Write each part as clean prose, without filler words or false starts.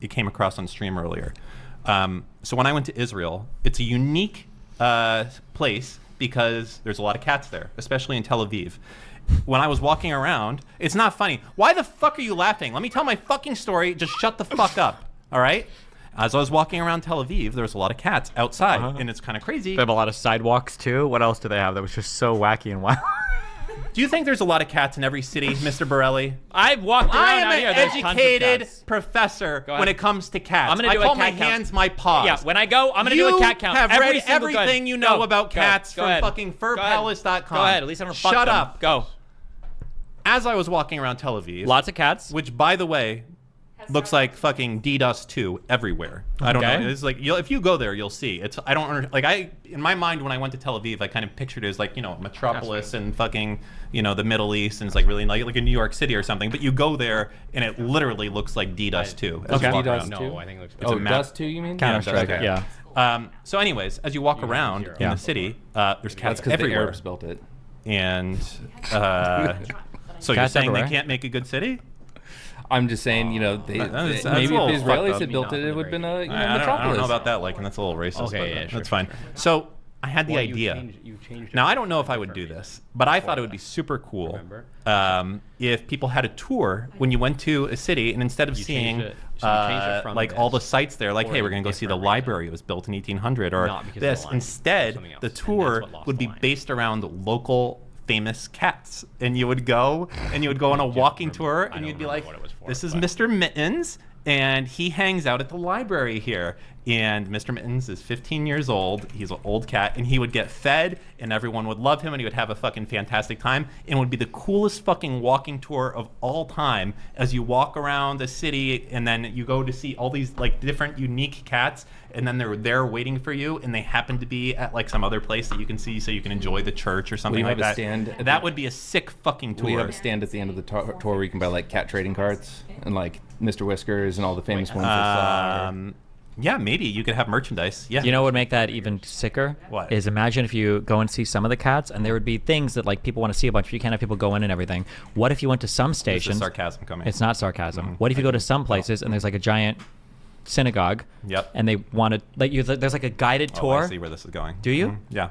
it came across on stream earlier. So when I went to Israel, it's a unique place because there's a lot of cats there, especially in Tel Aviv. When I was walking around, it's not funny. Why the fuck are you laughing? Let me tell my fucking story. Just shut the fuck up. All right? As I was walking around Tel Aviv, there was a lot of cats outside, and it's kind of crazy. They have a lot of sidewalks too. What else do they have that was just so wacky and wild? Do you think there's a lot of cats in every city, Mr. Borelli? I've walked around I am out here. an There's tons of educated cats. professor when it comes to cats. I'm gonna do I call a my cat count. hands my paws. Yeah, when I go, I'm going to do a cat count. You have Every read single everything you know about cats Go from ahead. fucking furpalace.com. Go ahead. At least I don't fuck Shut them. up. Go. As I was walking around Tel Aviv, Lots of cats. which, by the way, looks like fucking DDoS 2 everywhere. I don't know. It's like if you go there, you'll see. It's in my mind when I went to Tel Aviv, I kind of pictured it as like metropolis and fucking the Middle East, and it's like really like in New York City or something. But you go there and it literally looks like DDoS 2. Okay. DDoS 2? No, I think it looks. Oh, Dust 2, you mean? Counter-Strike, okay. yeah. So anyways, as you walk around in the city, there's cats That's because the everywhere. Arabs built it. And so you're Cats saying everywhere. they can't make a good city? I'm just saying, that's maybe a if the little fucked Israelis up. had built it, it would have been a I metropolis. don't know about that, and that's a little racist. Okay, but yeah, sure, that's sure, fine. sure. So I had the Well, idea. you changed Now it I don't know if I would do this, but I thought it would be super cool if people had a tour when you went to a city, and instead of You seeing changed it. So you changed it from like all the this sites there, like for hey, a we're gonna go see the different library. reason. It was built in 1800 or Not because of this. the line, Instead, something else. the And tour that's what lost would the be line. based around local famous cats, and you would go on a walking tour, and you'd be like, what it was for, this is but- Mr. Mittens, and he hangs out at the library here. And Mr. Mittens is 15 years old. He's an old cat, and he would get fed, and everyone would love him, and he would have a fucking fantastic time, and it would be the coolest fucking walking tour of all time as you walk around the city, and then you go to see all these like different unique cats, and then they're there waiting for you, and they happen to be at like some other place that you can see, so you can enjoy the church or something you like have a that. stand at That the- would be a sick fucking tour. We have a stand at the end of the tour where you can buy like cat trading cards and like Mr. Whiskers and all the famous ones. Yeah, maybe you could have merchandise. Yeah. You know what would make that even sicker? What? Is imagine if you go and see some of the cats, and there would be things that like people want to see a bunch, but you can't have people go in and everything. What if you went to some This is stations? sarcasm coming. It's not sarcasm. What if you go to some places and there's like a giant synagogue? Yep. And they want to like there's like a guided Oh, tour. I see where this is going. Do you? Yeah.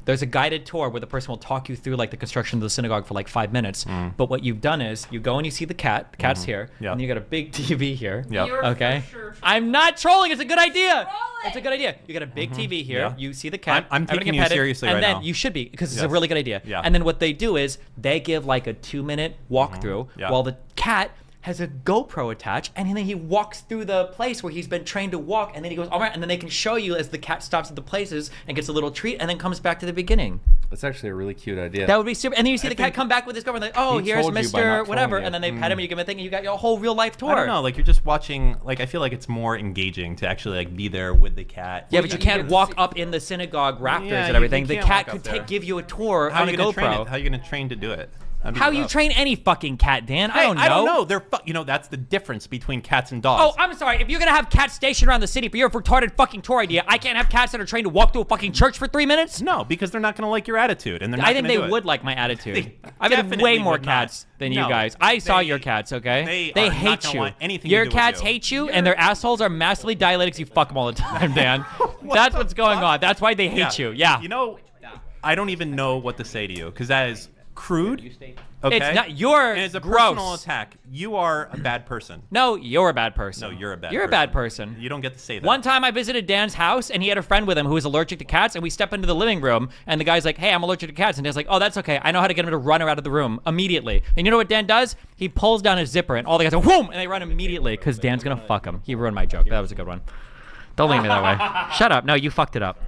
There's a guided tour where the person will talk you through like the construction of the synagogue for like 5 minutes. But what you've done is you go and you see the cat. The cat's here. Yeah. And you got a big TV here. Yep. You're Okay. for sure I'm not trolling. It's a good idea. Troll it. It's a good idea. You got a big TV here. Yeah. You see the cat. I'm everything taking you petted, seriously and right then now. you should be because it's a Yes. really good idea. Yeah. And then what they do is they give like a 2-minute walkthrough Yeah. while the cat has a GoPro attached, and then he walks through the place where he's been trained to walk, and then he goes, all right, and then they can show you as the cat stops at the places and gets a little treat, and then comes back to the beginning. That's actually a really cute idea. That would be super. And then you see the cat think- come back with his girlfriend, like, oh, He here's told you by not Mr. trolling Whatever, you. and then they pet him, and you give him a thing, and you got your whole real life tour. I don't know, like you're just watching. Like I feel like it's more engaging to actually like be there with the cat. Yeah, but you can't walk up in the synagogue rafters Yeah, and everything. you The can't cat walk up could there. give you a tour How on are a you gonna train GoPro. it? How are you gonna train to do it? That'd be How you rough. train any fucking cat, Dan? I Hey, don't know. I don't know. They're that's the difference between cats and dogs. Oh, I'm sorry. If you're gonna have cats stationed around the city for your retarded fucking tour idea, I can't have cats that are trained to walk through a fucking church for 3 minutes. No, because they're not gonna like your attitude, and they're not I think gonna they do it. would like my attitude. They I've had definitely way more would not. cats than you No, guys. I saw they- your cats, okay? they are not hate gonna you. want anything to Your do with cats you. hate you, and their assholes are massively dilated because you fuck them all the time, Dan. That's what's going on. That's why they hate you. Yeah. You know, I don't even know what to say to you because that is crude. Okay. It's not. You're And it's a gross. personal attack. You are a bad person. No, you're a bad person. No, you're a bad. You're a bad person. You don't get to say that. One time I visited Dan's house and he had a friend with him who was allergic to cats, and we step into the living room and the guy's like, hey, I'm allergic to cats. And Dan's like, oh, that's okay. I know how to get him to run out of the room immediately. And you know what Dan does? He pulls down his zipper and all the guys go, whoom, and they run him immediately because Dan's going to fuck him. He ruined my joke. That was a good one. Don't leave me that way. Shut up. No, you fucked it up.